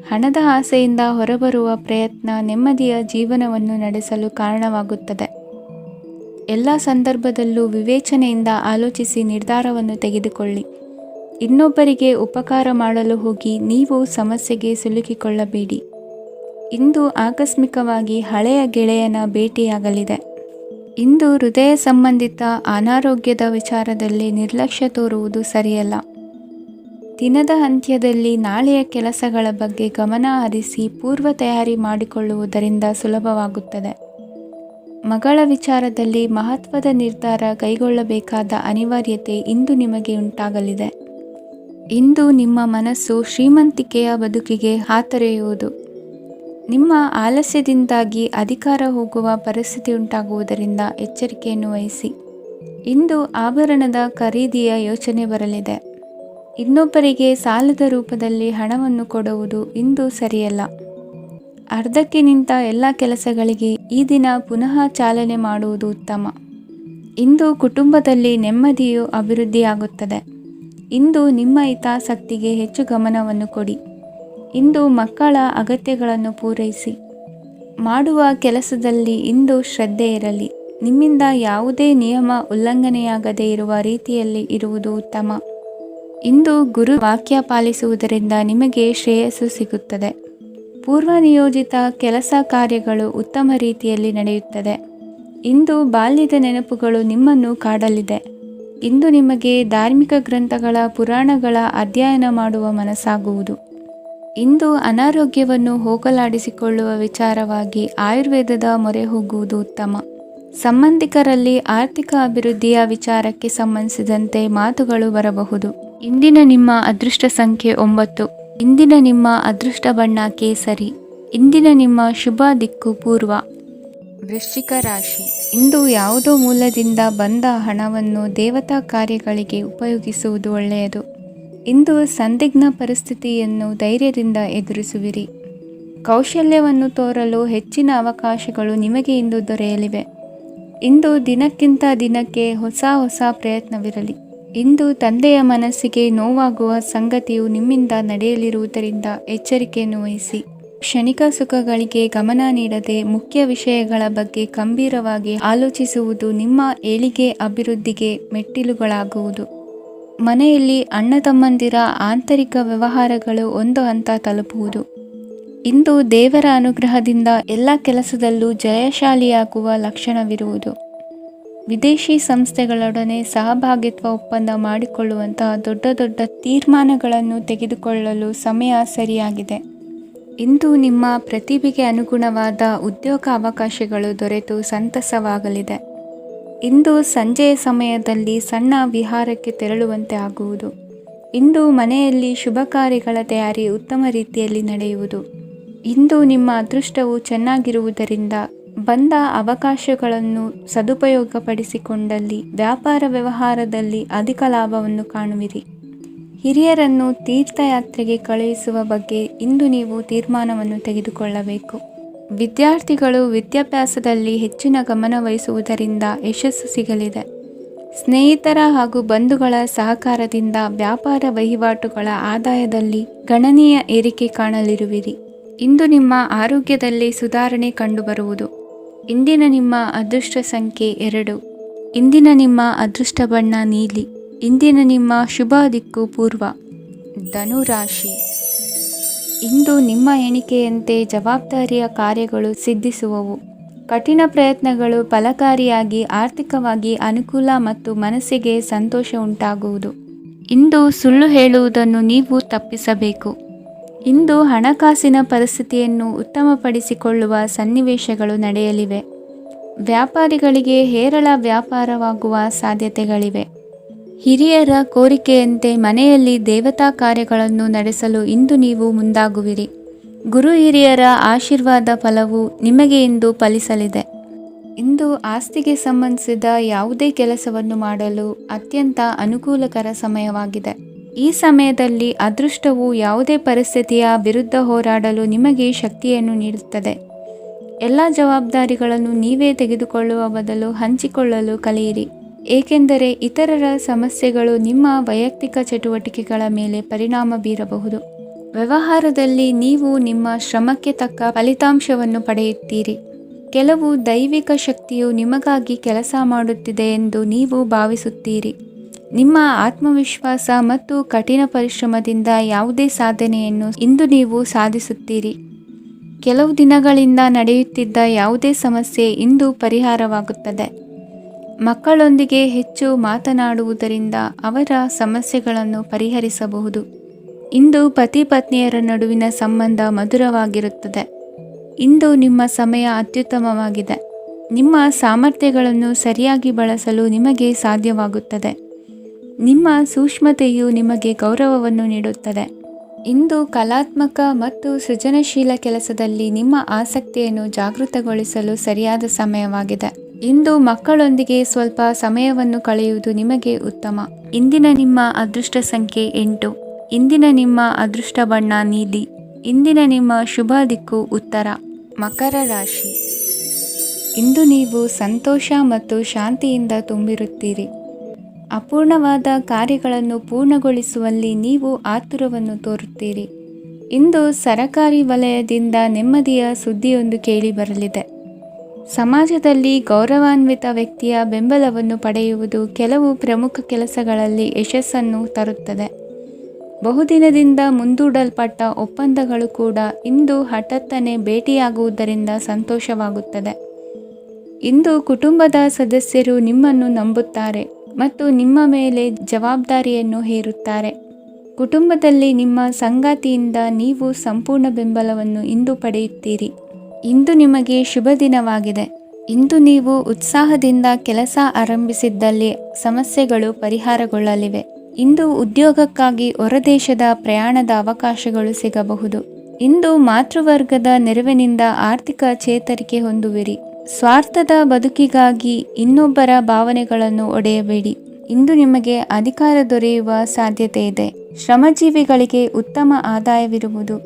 ಹಣದ ಆಸೆಯಿಂದ ಹೊರಬರುವ ಪ್ರಯತ್ನ ನೆಮ್ಮದಿಯ ಜೀವನವನ್ನು ನಡೆಸಲು ಕಾರಣವಾಗುತ್ತದೆ. ಎಲ್ಲ ಸಂದರ್ಭದಲ್ಲೂ ವಿವೇಚನೆಯಿಂದ ಆಲೋಚಿಸಿ ನಿರ್ಧಾರವನ್ನು ತೆಗೆದುಕೊಳ್ಳಿ. ಇನ್ನೊಬ್ಬರಿಗೆ ಉಪಕಾರ ಮಾಡಲು ಹೋಗಿ ನೀವು ಸಮಸ್ಯೆಗೆ ಸಿಲುಕಿಕೊಳ್ಳಬೇಡಿ. ಇಂದು ಆಕಸ್ಮಿಕವಾಗಿ ಹಳೆಯ ಗೆಳೆಯನ ಭೇಟಿಯಾಗಲಿದೆ. ಇಂದು ಹೃದಯ ಸಂಬಂಧಿತ ಅನಾರೋಗ್ಯದ ವಿಚಾರದಲ್ಲಿ ನಿರ್ಲಕ್ಷ್ಯ ತೋರುವುದು ಸರಿಯಲ್ಲ. ದಿನದ ಅಂತ್ಯದಲ್ಲಿ ನಾಳೆಯ ಕೆಲಸಗಳ ಬಗ್ಗೆ ಗಮನ ಹರಿಸಿ ಪೂರ್ವ ತಯಾರಿ ಮಾಡಿಕೊಳ್ಳುವುದರಿಂದ ಸುಲಭವಾಗುತ್ತದೆ. ಮಗಳ ವಿಚಾರದಲ್ಲಿ ಮಹತ್ವದ ನಿರ್ಧಾರ ಕೈಗೊಳ್ಳಬೇಕಾದ ಅನಿವಾರ್ಯತೆ ಇಂದು ನಿಮಗೆ ಉಂಟಾಗಲಿದೆ. ಇಂದು ನಿಮ್ಮ ಮನಸ್ಸು ಶ್ರೀಮಂತಿಕೆಯ ಬದುಕಿಗೆ ಹಾತೊರೆಯುವುದು. ನಿಮ್ಮ ಆಲಸ್ಯದಿಂದಾಗಿ ಅಧಿಕಾರ ಹೋಗುವ ಪರಿಸ್ಥಿತಿ ಉಂಟಾಗುವುದರಿಂದ ಎಚ್ಚರಿಕೆಯನ್ನು ವಹಿಸಿ. ಇಂದು ಆಭರಣದ ಖರೀದಿಯ ಯೋಚನೆ ಬರಲಿದೆ. ಇನ್ನೊಬ್ಬರಿಗೆ ಸಾಲದ ರೂಪದಲ್ಲಿ ಹಣವನ್ನು ಕೊಡುವುದು ಇಂದು ಸರಿಯಲ್ಲ. ಅರ್ಧಕ್ಕೆ ನಿಂತ ಎಲ್ಲ ಕೆಲಸಗಳಿಗೆ ಈ ದಿನ ಪುನಃ ಚಾಲನೆ ಮಾಡುವುದು ಉತ್ತಮ. ಇಂದು ಕುಟುಂಬದಲ್ಲಿ ನೆಮ್ಮದಿಯು ಅಭಿವೃದ್ಧಿಯಾಗುತ್ತದೆ. ಇಂದು ನಿಮ್ಮ ಹಿತಾಸಕ್ತಿಗೆ ಹೆಚ್ಚು ಗಮನವನ್ನು ಕೊಡಿ. ಇಂದು ಮಕ್ಕಳ ಅಗತ್ಯಗಳನ್ನು ಪೂರೈಸಿ. ಮಾಡುವ ಕೆಲಸದಲ್ಲಿ ಇಂದು ಶ್ರದ್ಧೆ ಇರಲಿ. ನಿಮ್ಮಿಂದ ಯಾವುದೇ ನಿಯಮ ಉಲ್ಲಂಘನೆಯಾಗದೇ ಇರುವ ರೀತಿಯಲ್ಲಿ ಇರುವುದು ಉತ್ತಮ. ಇಂದು ಗುರು ವಾಕ್ಯ ಪಾಲಿಸುವುದರಿಂದ ನಿಮಗೆ ಶ್ರೇಯಸ್ಸು ಸಿಗುತ್ತದೆ. ಪೂರ್ವ ನಿಯೋಜಿತ ಕೆಲಸ ಕಾರ್ಯಗಳು ಉತ್ತಮ ರೀತಿಯಲ್ಲಿ ನಡೆಯುತ್ತದೆ. ಇಂದು ಬಾಲ್ಯದ ನೆನಪುಗಳು ನಿಮ್ಮನ್ನು ಕಾಡಲಿದೆ. ಇಂದು ನಿಮಗೆ ಧಾರ್ಮಿಕ ಗ್ರಂಥಗಳ ಪುರಾಣಗಳ ಅಧ್ಯಯನ ಮಾಡುವ ಮನಸ್ಸಾಗುವುದು. ಇಂದು ಅನಾರೋಗ್ಯವನ್ನು ಹೋಗಲಾಡಿಸಿಕೊಳ್ಳುವ ವಿಚಾರವಾಗಿ ಆಯುರ್ವೇದದ ಮೊರೆ ಹೋಗುವುದು ಉತ್ತಮ. ಸಂಬಂಧಿಕರಲ್ಲಿ ಆರ್ಥಿಕ ಅಭಿವೃದ್ಧಿಯ ವಿಚಾರಕ್ಕೆ ಸಂಬಂಧಿಸಿದಂತೆ ಮಾತುಗಳು ಬರಬಹುದು. ಇಂದಿನ ನಿಮ್ಮ ಅದೃಷ್ಟ ಸಂಖ್ಯೆ 9. ಇಂದಿನ ನಿಮ್ಮ ಅದೃಷ್ಟ ಬಣ್ಣ ಕೇಸರಿ. ಇಂದಿನ ನಿಮ್ಮ ಶುಭ ದಿಕ್ಕು ಪೂರ್ವ. ವೃಶ್ಚಿಕ ರಾಶಿ. ಇಂದು ಯಾವುದೋ ಮೂಲದಿಂದ ಬಂದ ಹಣವನ್ನು ದೇವತಾ ಕಾರ್ಯಗಳಿಗೆ ಉಪಯೋಗಿಸುವುದು ಒಳ್ಳೆಯದು. ಇಂದು ಸಂದಿಗ್ಧ ಪರಿಸ್ಥಿತಿಯನ್ನು ಧೈರ್ಯದಿಂದ ಎದುರಿಸುವಿರಿ. ಕೌಶಲ್ಯವನ್ನು ತೋರಲು ಹೆಚ್ಚಿನ ಅವಕಾಶಗಳು ನಿಮಗೆ ಇಂದು ದೊರೆಯಲಿವೆ. ಇಂದು ದಿನಕ್ಕಿಂತ ದಿನಕ್ಕೆ ಹೊಸ ಪ್ರಯತ್ನವಿರಲಿ. ಇಂದು ತಂದೆಯ ಮನಸ್ಸಿಗೆ ನೋವಾಗುವ ಸಂಗತಿಯು ನಿಮ್ಮಿಂದ ನಡೆಯಲಿರುವುದರಿಂದ ಎಚ್ಚರಿಕೆಯನ್ನು ವಹಿಸಿ. ಕ್ಷಣಿಕ ಸುಖಗಳಿಗೆ ಗಮನ ನೀಡದೆ ಮುಖ್ಯ ವಿಷಯಗಳ ಬಗ್ಗೆ ಗಂಭೀರವಾಗಿ ಆಲೋಚಿಸುವುದು ನಿಮ್ಮ ಏಳಿಗೆ ಅಭಿವೃದ್ಧಿಗೆ ಮೆಟ್ಟಿಲುಗಳಾಗುವುದು. ಮನೆಯಲ್ಲಿ ಅಣ್ಣ ತಮ್ಮಂದಿರ ಆಂತರಿಕ ವ್ಯವಹಾರಗಳು ಒಂದು ಹಂತ ತಲುಪುವುದು. ಇಂದು ದೇವರ ಅನುಗ್ರಹದಿಂದ ಎಲ್ಲ ಕೆಲಸದಲ್ಲೂ ಜಯಶಾಲಿಯಾಗುವ ಲಕ್ಷಣವಿರುವುದು. ವಿದೇಶಿ ಸಂಸ್ಥೆಗಳೊಡನೆ ಸಹಭಾಗಿತ್ವ ಒಪ್ಪಂದ ಮಾಡಿಕೊಳ್ಳುವಂತಹ ದೊಡ್ಡ ದೊಡ್ಡ ತೀರ್ಮಾನಗಳನ್ನು ತೆಗೆದುಕೊಳ್ಳಲು ಸಮಯ ಸರಿಯಾಗಿದೆ. ಇಂದು ನಿಮ್ಮ ಪ್ರತಿಭೆಗೆ ಅನುಗುಣವಾದ ಉದ್ಯೋಗ ಅವಕಾಶಗಳು ದೊರೆತು ಸಂತಸವಾಗಲಿದೆ. ಇಂದು ಸಂಜೆಯ ಸಮಯದಲ್ಲಿ ಸಣ್ಣ ವಿಹಾರಕ್ಕೆ ತೆರಳುವಂತೆ ಆಗುವುದು. ಇಂದು ಮನೆಯಲ್ಲಿ ಶುಭ ಕಾರ್ಯಗಳ ತಯಾರಿ ಉತ್ತಮ ರೀತಿಯಲ್ಲಿ ನಡೆಯುವುದು. ಇಂದು ನಿಮ್ಮ ಅದೃಷ್ಟವು ಚೆನ್ನಾಗಿರುವುದರಿಂದ ಬಂದ ಅವಕಾಶಗಳನ್ನು ಸದುಪಯೋಗಪಡಿಸಿಕೊಂಡಲ್ಲಿ ವ್ಯಾಪಾರ ವ್ಯವಹಾರದಲ್ಲಿ ಅಧಿಕ ಲಾಭವನ್ನು ಕಾಣುವಿರಿ. ಹಿರಿಯರನ್ನು ತೀರ್ಥಯಾತ್ರೆಗೆ ಕಳುಹಿಸುವ ಬಗ್ಗೆ ಇಂದು ನೀವು ತೀರ್ಮಾನವನ್ನು ತೆಗೆದುಕೊಳ್ಳಬೇಕು. ವಿದ್ಯಾರ್ಥಿಗಳು ವಿದ್ಯಾಭ್ಯಾಸದಲ್ಲಿ ಹೆಚ್ಚಿನ ಗಮನ ವಹಿಸುವುದರಿಂದ ಯಶಸ್ಸು ಸಿಗಲಿದೆ. ಸ್ನೇಹಿತರ ಹಾಗೂ ಬಂಧುಗಳ ಸಹಕಾರದಿಂದ ವ್ಯಾಪಾರ ವಹಿವಾಟುಗಳ ಆದಾಯದಲ್ಲಿ ಗಣನೀಯ ಏರಿಕೆ ಕಾಣಲಿರುವಿರಿ. ಇಂದು ನಿಮ್ಮ ಆರೋಗ್ಯದಲ್ಲಿ ಸುಧಾರಣೆ ಕಂಡುಬರುವುದು. ಇಂದಿನ ನಿಮ್ಮ ಅದೃಷ್ಟ ಸಂಖ್ಯೆ 2. ಇಂದಿನ ನಿಮ್ಮ ಅದೃಷ್ಟ ಬಣ್ಣ ನೀಲಿ. ಇಂದಿನ ನಿಮ್ಮ ಶುಭ ದಿಕ್ಕು ಪೂರ್ವ. ಧನುರಾಶಿ. ಇಂದು ನಿಮ್ಮ ಎಣಿಕೆಯಂತೆ ಜವಾಬ್ದಾರಿಯ ಕಾರ್ಯಗಳು ಸಿದ್ಧಿಸುವವು. ಕಠಿಣ ಪ್ರಯತ್ನಗಳು ಫಲಕಾರಿಯಾಗಿ ಆರ್ಥಿಕವಾಗಿ ಅನುಕೂಲ ಮತ್ತು ಮನಸ್ಸಿಗೆ ಸಂತೋಷ ಉಂಟಾಗುವುದು. ಇಂದು ಸುಳ್ಳು ಹೇಳುವುದನ್ನು ನೀವು ತಪ್ಪಿಸಬೇಕು. ಇಂದು ಹಣಕಾಸಿನ ಪರಿಸ್ಥಿತಿಯನ್ನು ಉತ್ತಮಪಡಿಸಿಕೊಳ್ಳುವ ಸನ್ನಿವೇಶಗಳು ನಡೆಯಲಿವೆ. ವ್ಯಾಪಾರಿಗಳಿಗೆ ಹೇರಳ ವ್ಯಾಪಾರವಾಗುವ ಸಾಧ್ಯತೆಗಳಿವೆ. ಹಿರಿಯರ ಕೋರಿಕೆಯಂತೆ ಮನೆಯಲ್ಲಿ ದೇವತಾ ಕಾರ್ಯಗಳನ್ನು ನಡೆಸಲು ಇಂದು ನೀವು ಮುಂದಾಗುವಿರಿ. ಗುರು ಹಿರಿಯರ ಆಶೀರ್ವಾದ ಫಲವು ನಿಮಗೆ ಇಂದು ಫಲಿಸಲಿದೆ. ಇಂದು ಆಸ್ತಿಗೆ ಸಂಬಂಧಿಸಿದ ಯಾವುದೇ ಕೆಲಸವನ್ನು ಮಾಡಲು ಅತ್ಯಂತ ಅನುಕೂಲಕರ ಸಮಯವಾಗಿದೆ. ಈ ಸಮಯದಲ್ಲಿ ಅದೃಷ್ಟವು ಯಾವುದೇ ಪರಿಸ್ಥಿತಿಯ ವಿರುದ್ಧ ಹೋರಾಡಲು ನಿಮಗೆ ಶಕ್ತಿಯನ್ನು ನೀಡುತ್ತದೆ. ಎಲ್ಲ ಜವಾಬ್ದಾರಿಗಳನ್ನು ನೀವೇ ತೆಗೆದುಕೊಳ್ಳುವ ಬದಲು ಹಂಚಿಕೊಳ್ಳಲು ಕಲಿಯಿರಿ. ಏಕೆಂದರೆ ಇತರರ ಸಮಸ್ಯೆಗಳು ನಿಮ್ಮ ವೈಯಕ್ತಿಕ ಚಟುವಟಿಕೆಗಳ ಮೇಲೆ ಪರಿಣಾಮ ಬೀರಬಹುದು. ವ್ಯವಹಾರದಲ್ಲಿ ನೀವು ನಿಮ್ಮ ಶ್ರಮಕ್ಕೆ ತಕ್ಕ ಫಲಿತಾಂಶವನ್ನು ಪಡೆಯುತ್ತೀರಿ. ಕೆಲವು ದೈವಿಕ ಶಕ್ತಿಯು ನಿಮಗಾಗಿ ಕೆಲಸ ಮಾಡುತ್ತಿದೆ ಎಂದು ನೀವು ಭಾವಿಸುತ್ತೀರಿ. ನಿಮ್ಮ ಆತ್ಮವಿಶ್ವಾಸ ಮತ್ತು ಕಠಿಣ ಪರಿಶ್ರಮದಿಂದ ಯಾವುದೇ ಸಾಧನೆಯನ್ನು ಇಂದು ನೀವು ಸಾಧಿಸುತ್ತೀರಿ. ಕೆಲವು ದಿನಗಳಿಂದ ನಡೆಯುತ್ತಿದ್ದ ಯಾವುದೇ ಸಮಸ್ಯೆ ಇಂದು ಪರಿಹಾರವಾಗುತ್ತದೆ. ಮಕ್ಕಳೊಂದಿಗೆ ಹೆಚ್ಚು ಮಾತನಾಡುವುದರಿಂದ ಅವರ ಸಮಸ್ಯೆಗಳನ್ನು ಪರಿಹರಿಸಬಹುದು. ಇಂದು ಪತಿ ಪತ್ನಿಯರ ನಡುವಿನ ಸಂಬಂಧ ಮಧುರವಾಗಿರುತ್ತದೆ. ಇಂದು ನಿಮ್ಮ ಸಮಯ ಅತ್ಯುತ್ತಮವಾಗಿದೆ. ನಿಮ್ಮ ಸಾಮರ್ಥ್ಯಗಳನ್ನು ಸರಿಯಾಗಿ ಬಳಸಲು ನಿಮಗೆ ಸಾಧ್ಯವಾಗುತ್ತದೆ. ನಿಮ್ಮ ಸೂಕ್ಷ್ಮತೆಯು ನಿಮಗೆ ಗೌರವವನ್ನು ನೀಡುತ್ತದೆ. ಇಂದು ಕಲಾತ್ಮಕ ಮತ್ತು ಸೃಜನಶೀಲ ಕೆಲಸದಲ್ಲಿ ನಿಮ್ಮ ಆಸಕ್ತಿಯನ್ನು ಜಾಗೃತಗೊಳಿಸಲು ಸರಿಯಾದ ಸಮಯವಾಗಿದೆ. ಇಂದು ಮಕ್ಕಳೊಂದಿಗೆ ಸ್ವಲ್ಪ ಸಮಯವನ್ನು ಕಳೆಯುವುದು ನಿಮಗೆ ಉತ್ತಮ. ಇಂದಿನ ನಿಮ್ಮ ಅದೃಷ್ಟ ಸಂಖ್ಯೆ 8. ಇಂದಿನ ನಿಮ್ಮ ಅದೃಷ್ಟ ಬಣ್ಣ ನೀಲಿ. ಇಂದಿನ ನಿಮ್ಮ ಶುಭ ದಿಕ್ಕು ಉತ್ತರ. ಮಕರ ರಾಶಿ. ಇಂದು ನೀವು ಸಂತೋಷ ಮತ್ತು ಶಾಂತಿಯಿಂದ ತುಂಬಿರುತ್ತೀರಿ. ಅಪೂರ್ಣವಾದ ಕಾರ್ಯಗಳನ್ನು ಪೂರ್ಣಗೊಳಿಸುವಲ್ಲಿ ನೀವು ಆತುರವನ್ನು ತೋರುತ್ತೀರಿ. ಇಂದು ಸರಕಾರಿ ವಲಯದಿಂದ ನೆಮ್ಮದಿಯ ಸುದ್ದಿಯೊಂದು ಕೇಳಿಬರಲಿದೆ. ಸಮಾಜದಲ್ಲಿ ಗೌರವಾನ್ವಿತ ವ್ಯಕ್ತಿಯ ಬೆಂಬಲವನ್ನು ಪಡೆಯುವುದು ಕೆಲವು ಪ್ರಮುಖ ಕೆಲಸಗಳಲ್ಲಿ ಯಶಸ್ಸನ್ನು ತರುತ್ತದೆ. ಬಹುದಿನದಿಂದ ಮುಂದೂಡಲ್ಪಟ್ಟ ಒಪ್ಪಂದಗಳು ಕೂಡ ಇಂದು ಹಠಾತ್ತನೆ ಭೇಟಿಯಾಗುವುದರಿಂದ ಸಂತೋಷವಾಗುತ್ತದೆ. ಇಂದು ಕುಟುಂಬದ ಸದಸ್ಯರು ನಿಮ್ಮನ್ನು ನಂಬುತ್ತಾರೆ ಮತ್ತು ನಿಮ್ಮ ಮೇಲೆ ಜವಾಬ್ದಾರಿಯನ್ನು ಹೇರುತ್ತಾರೆ. ಕುಟುಂಬದಲ್ಲಿ ನಿಮ್ಮ ಸಂಗಾತಿಯಿಂದ ನೀವು ಸಂಪೂರ್ಣ ಬೆಂಬಲವನ್ನು ಇಂದು ಪಡೆಯುತ್ತೀರಿ. ಇಂದು ನಿಮಗೆ ಶುಭ ದಿನವಾಗಿದೆ. ಇಂದು ನೀವು ಉತ್ಸಾಹದಿಂದ ಕೆಲಸ ಆರಂಭಿಸಿದ್ದಲ್ಲಿ ಸಮಸ್ಯೆಗಳು ಪರಿಹಾರಗೊಳ್ಳಲಿವೆ. ಇಂದು ಉದ್ಯೋಗಕ್ಕಾಗಿ ಹೊರದೇಶದ ಪ್ರಯಾಣದ ಅವಕಾಶಗಳು ಸಿಗಬಹುದು. ಇಂದು ಮಾತೃವರ್ಗದ ನೆರವಿನಿಂದ ಆರ್ಥಿಕ ಚೇತರಿಕೆ ಹೊಂದುವಿರಿ. ಸ್ವಾರ್ಥದ ಬದುಕಿಗಾಗಿ ಇನ್ನೊಬ್ಬರ ಭಾವನೆಗಳನ್ನು ಒಡೆಯಬೇಡಿ. ಇಂದು ನಿಮಗೆ ಅಧಿಕಾರ ದೊರೆಯುವ ಸಾಧ್ಯತೆ ಇದೆ. ಶ್ರಮಜೀವಿಗಳಿಗೆ ಉತ್ತಮ ಆದಾಯವಿರುವುದು.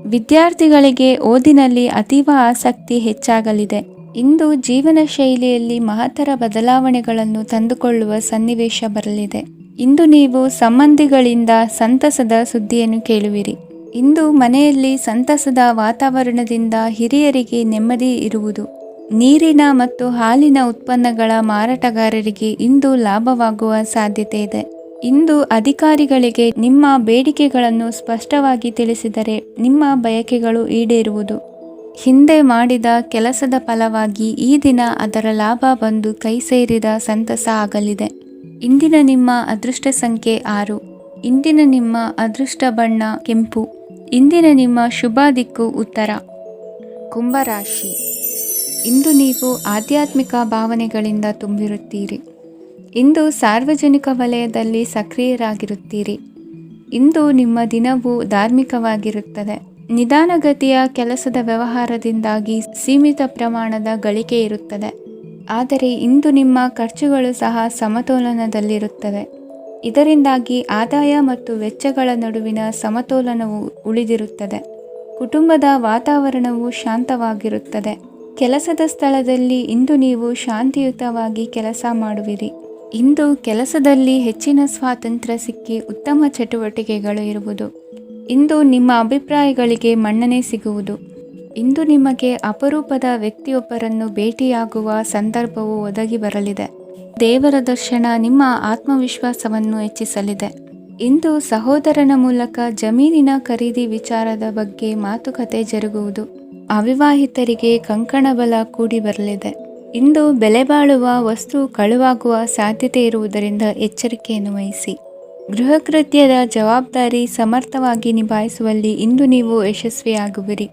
ವಿದ್ಯಾರ್ಥಿಗಳಿಗೆ ಓದಿನಲ್ಲಿ ಅತೀವ ಆಸಕ್ತಿ ಹೆಚ್ಚಾಗಲಿದೆ. ಇಂದು ಜೀವನ ಶೈಲಿಯಲ್ಲಿ ಮಹತ್ತರ ಬದಲಾವಣೆಗಳನ್ನು ತಂದುಕೊಳ್ಳುವ ಸನ್ನಿವೇಶ ಬರಲಿದೆ. ಇಂದು ನೀವು ಸಂಬಂಧಿಗಳಿಂದ ಸಂತಸದ ಸುದ್ದಿಯನ್ನು ಕೇಳುವಿರಿ. ಇಂದು ಮನೆಯಲ್ಲಿ ಸಂತಸದ ವಾತಾವರಣದಿಂದ ಹಿರಿಯರಿಗೆ ನೆಮ್ಮದಿ ಇರುವುದು. ನೀರಿನ ಮತ್ತು ಹಾಲಿನ ಉತ್ಪನ್ನಗಳ ಮಾರಾಟಗಾರರಿಗೆ ಇಂದು ಲಾಭವಾಗುವ ಸಾಧ್ಯತೆ ಇದೆ. ಇಂದು ಅಧಿಕಾರಿಗಳಿಗೆ ನಿಮ್ಮ ಬೇಡಿಕೆಗಳನ್ನು ಸ್ಪಷ್ಟವಾಗಿ ತಿಳಿಸಿದರೆ ನಿಮ್ಮ ಬಯಕೆಗಳು ಈಡೇರುವುದು. ಹಿಂದೆ ಮಾಡಿದ ಕೆಲಸದ ಫಲವಾಗಿ ಈ ದಿನ ಅದರ ಲಾಭ ಬಂದು ಕೈ ಸೇರಿದ ಸಂತಸ ಆಗಲಿದೆ. ಇಂದಿನ ನಿಮ್ಮ ಅದೃಷ್ಟ ಸಂಖ್ಯೆ 6. ಇಂದಿನ ನಿಮ್ಮ ಅದೃಷ್ಟ ಬಣ್ಣ ಕೆಂಪು. ಇಂದಿನ ನಿಮ್ಮ ಶುಭ ದಿಕ್ಕು ಉತ್ತರ. ಕುಂಭರಾಶಿ. ಇಂದು ನೀವು ಆಧ್ಯಾತ್ಮಿಕ ಭಾವನೆಗಳಿಂದ ತುಂಬಿರುತ್ತೀರಿ. ಇಂದು ಸಾರ್ವಜನಿಕ ವಲಯದಲ್ಲಿ ಸಕ್ರಿಯರಾಗಿರುತ್ತೀರಿ. ಇಂದು ನಿಮ್ಮ ದಿನವು ಧಾರ್ಮಿಕವಾಗಿರುತ್ತದೆ. ನಿಧಾನಗತಿಯ ಕೆಲಸದ ವ್ಯವಹಾರದಿಂದಾಗಿ ಸೀಮಿತ ಪ್ರಮಾಣದ ಗಳಿಕೆ ಇರುತ್ತದೆ. ಆದರೆ ಇಂದು ನಿಮ್ಮ ಖರ್ಚುಗಳು ಸಹ ಸಮತೋಲನದಲ್ಲಿರುತ್ತವೆ. ಇದರಿಂದಾಗಿ ಆದಾಯ ಮತ್ತು ವೆಚ್ಚಗಳ ನಡುವಿನ ಸಮತೋಲನವು ಉಳಿದಿರುತ್ತದೆ. ಕುಟುಂಬದ ವಾತಾವರಣವು ಶಾಂತವಾಗಿರುತ್ತದೆ. ಕೆಲಸದ ಸ್ಥಳದಲ್ಲಿ ಇಂದು ನೀವು ಶಾಂತಿಯುತವಾಗಿ ಕೆಲಸ ಮಾಡುವಿರಿ. ಇಂದು ಕೆಲಸದಲ್ಲಿ ಹೆಚ್ಚಿನ ಸ್ವಾತಂತ್ರ್ಯ ಸಿಕ್ಕಿ ಉತ್ತಮ ಚಟುವಟಿಕೆಗಳು ಇರುವುದು. ಇಂದು ನಿಮ್ಮ ಅಭಿಪ್ರಾಯಗಳಿಗೆ ಮನ್ನಣೆ ಸಿಗುವುದು. ಇಂದು ನಿಮಗೆ ಅಪರೂಪದ ವ್ಯಕ್ತಿಯೊಬ್ಬರನ್ನು ಭೇಟಿಯಾಗುವ ಸಂದರ್ಭವು ಒದಗಿ ಬರಲಿದೆ. ದೇವರ ದರ್ಶನ ನಿಮ್ಮ ಆತ್ಮವಿಶ್ವಾಸವನ್ನು ಹೆಚ್ಚಿಸಲಿದೆ. ಇಂದು ಸಹೋದರನ ಮೂಲಕ ಜಮೀನಿನ ಖರೀದಿ ವಿಚಾರದ ಬಗ್ಗೆ ಮಾತುಕತೆ ಜರುಗುವುದು. ಅವಿವಾಹಿತರಿಗೆ ಕಂಕಣ ಬಲ ಕೂಡಿ ಬರಲಿದೆ. ಇಂದು ಬೆಲೆ ಬಾಳುವ ವಸ್ತು ಕಳುವಾಗುವ ಸಾಧ್ಯತೆ ಇರುವುದರಿಂದ ಎಚ್ಚರಿಕೆಯನ್ನು ವಹಿಸಿ. ಗೃಹ ಕೃತ್ಯದ ಜವಾಬ್ದಾರಿ ಸಮರ್ಥವಾಗಿ ನಿಭಾಯಿಸುವಲ್ಲಿ ಇಂದು ನೀವು ಯಶಸ್ವಿಯಾಗುವಿರಿ.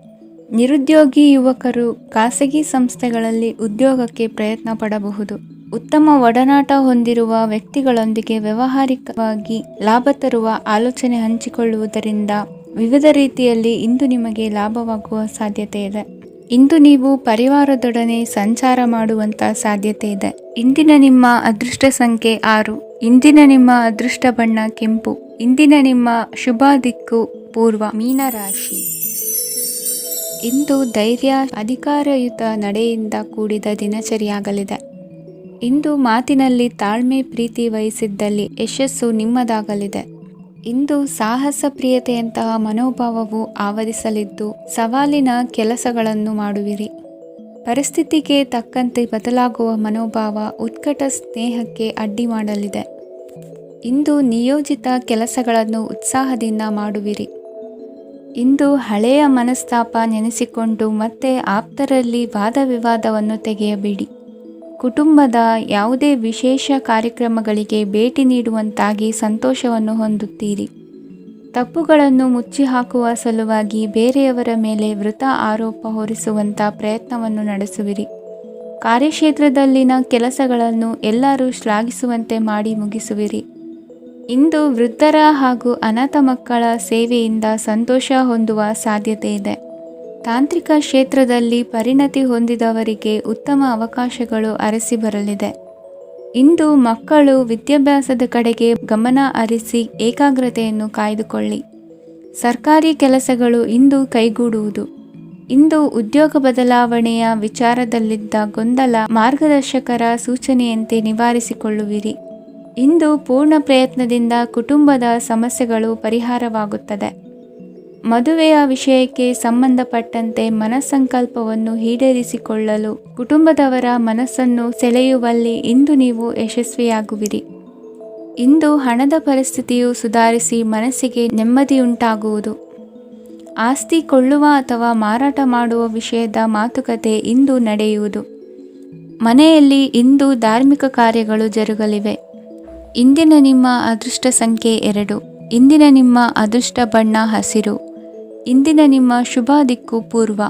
ನಿರುದ್ಯೋಗಿ ಯುವಕರು ಖಾಸಗಿ ಸಂಸ್ಥೆಗಳಲ್ಲಿ ಉದ್ಯೋಗಕ್ಕೆ ಪ್ರಯತ್ನ ಪಡಬಹುದು. ಉತ್ತಮ ಒಡನಾಟ ಹೊಂದಿರುವ ವ್ಯಕ್ತಿಗಳೊಂದಿಗೆ ವ್ಯಾವಹಾರಿಕವಾಗಿ ಲಾಭ ತರುವ ಆಲೋಚನೆ ಹಂಚಿಕೊಳ್ಳುವುದರಿಂದ ವಿವಿಧ ರೀತಿಯಲ್ಲಿ ಇಂದು ನಿಮಗೆ ಲಾಭವಾಗುವ ಸಾಧ್ಯತೆ ಇದೆ. ಇಂದು ನೀವು ಪರಿವಾರದೊಡನೆ ಸಂಚಾರ ಮಾಡುವಂಥ ಸಾಧ್ಯತೆ ಇದೆ. ಇಂದಿನ ನಿಮ್ಮ ಅದೃಷ್ಟ ಸಂಖ್ಯೆ 6. ಇಂದಿನ ನಿಮ್ಮ ಅದೃಷ್ಟ ಬಣ್ಣ ಕೆಂಪು. ಇಂದಿನ ನಿಮ್ಮ ಶುಭ ದಿಕ್ಕು ಪೂರ್ವ. ಮೀನರಾಶಿ. ಇಂದು ಧೈರ್ಯ, ಅಧಿಕಾರಯುತ ನಡೆಯಿಂದ ಕೂಡಿದ ದಿನಚರಿಯಾಗಲಿದೆ. ಇಂದು ಮಾತಿನಲ್ಲಿ ತಾಳ್ಮೆ, ಪ್ರೀತಿ ವಹಿಸಿದ್ದಲ್ಲಿ ಯಶಸ್ಸು ನಿಮ್ಮದಾಗಲಿದೆ. ಇಂದು ಸಾಹಸ ಪ್ರಿಯತೆಯಂತಹ ಮನೋಭಾವವು ಆವರಿಸಲಿದ್ದು ಸವಾಲಿನ ಕೆಲಸಗಳನ್ನು ಮಾಡುವಿರಿ. ಪರಿಸ್ಥಿತಿಗೆ ತಕ್ಕಂತೆ ಬದಲಾಗುವ ಮನೋಭಾವ ಉತ್ಕಟ ಸ್ನೇಹಕ್ಕೆ ಅಡ್ಡಿ ಮಾಡಲಿದೆ. ಇಂದು ನಿಯೋಜಿತ ಕೆಲಸಗಳನ್ನು ಉತ್ಸಾಹದಿಂದ ಮಾಡುವಿರಿ. ಇಂದು ಹಳೆಯ ಮನಸ್ತಾಪ ನೆನೆಸಿಕೊಂಡು ಮತ್ತೆ ಆಪ್ತರಲ್ಲಿ ವಾದ ವಿವಾದವನ್ನು ತೆಗೆಯಬೇಡಿ. ಕುಟುಂಬದ ಯಾವುದೇ ವಿಶೇಷ ಕಾರ್ಯಕ್ರಮಗಳಿಗೆ ಭೇಟಿ ನೀಡುವಂತಾಗಿ ಸಂತೋಷವನ್ನು ಹೊಂದುತ್ತೀರಿ. ತಪ್ಪುಗಳನ್ನು ಮುಚ್ಚಿಹಾಕುವ ಸಲುವಾಗಿ ಬೇರೆಯವರ ಮೇಲೆ ವೃಥಾ ಆರೋಪ ಹೊರಿಸುವಂಥ ಪ್ರಯತ್ನವನ್ನು ನಡೆಸುವಿರಿ. ಕಾರ್ಯಕ್ಷೇತ್ರದಲ್ಲಿನ ಕೆಲಸಗಳನ್ನು ಎಲ್ಲರೂ ಶ್ಲಾಘಿಸುವಂತೆ ಮಾಡಿ ಮುಗಿಸುವಿರಿ. ಇಂದು ವೃದ್ಧರ ಹಾಗೂ ಅನಾಥ ಮಕ್ಕಳ ಸೇವೆಯಿಂದ ಸಂತೋಷ ಹೊಂದುವ ಸಾಧ್ಯತೆ ಇದೆ. ತಾಂತ್ರಿಕ ಕ್ಷೇತ್ರದಲ್ಲಿ ಪರಿಣತಿ ಹೊಂದಿದವರಿಗೆ ಉತ್ತಮ ಅವಕಾಶಗಳು ಅರಸಿ ಬರಲಿದೆ. ಇಂದು ಮಕ್ಕಳು ವಿದ್ಯಾಭ್ಯಾಸದ ಕಡೆಗೆ ಗಮನ ಹರಿಸಿ ಏಕಾಗ್ರತೆಯನ್ನು ಕಾಯ್ದುಕೊಳ್ಳಿ. ಸರ್ಕಾರಿ ಕೆಲಸಗಳು ಇಂದು ಕೈಗೂಡುವುದು. ಇಂದು ಉದ್ಯೋಗ ಬದಲಾವಣೆಯ ವಿಚಾರದಲ್ಲಿದ್ದ ಗೊಂದಲ ಮಾರ್ಗದರ್ಶಕರ ಸೂಚನೆಯಂತೆ ನಿವಾರಿಸಿಕೊಳ್ಳುವಿರಿ. ಇಂದು ಪೂರ್ಣ ಪ್ರಯತ್ನದಿಂದ ಕುಟುಂಬದ ಸಮಸ್ಯೆಗಳು ಪರಿಹಾರವಾಗುತ್ತದೆ. ಮದುವೆಯ ವಿಷಯಕ್ಕೆ ಸಂಬಂಧಪಟ್ಟಂತೆ ಮನಸ್ಸಂಕಲ್ಪವನ್ನು ಈಡೇರಿಸಿಕೊಳ್ಳಲು ಕುಟುಂಬದವರ ಮನಸ್ಸನ್ನು ಸೆಳೆಯುವಲ್ಲಿ ಇಂದು ನೀವು ಯಶಸ್ವಿಯಾಗುವಿರಿ. ಇಂದು ಹಣದ ಪರಿಸ್ಥಿತಿಯು ಸುಧಾರಿಸಿ ಮನಸ್ಸಿಗೆ ನೆಮ್ಮದಿಯುಂಟಾಗುವುದು. ಆಸ್ತಿ ಕೊಳ್ಳುವ ಅಥವಾ ಮಾರಾಟ ಮಾಡುವ ವಿಷಯದ ಮಾತುಕತೆ ಇಂದು ನಡೆಯುವುದು. ಮನೆಯಲ್ಲಿ ಇಂದು ಧಾರ್ಮಿಕ ಕಾರ್ಯಗಳು ಜರುಗಲಿವೆ. ಇಂದಿನ ನಿಮ್ಮ ಅದೃಷ್ಟ ಸಂಖ್ಯೆ 2. ಇಂದಿನ ನಿಮ್ಮ ಅದೃಷ್ಟ ಬಣ್ಣ ಹಸಿರು. ಇಂದಿನ ನಿಮ್ಮ ಶುಭ ದಿಕ್ಕು ಪೂರ್ವ.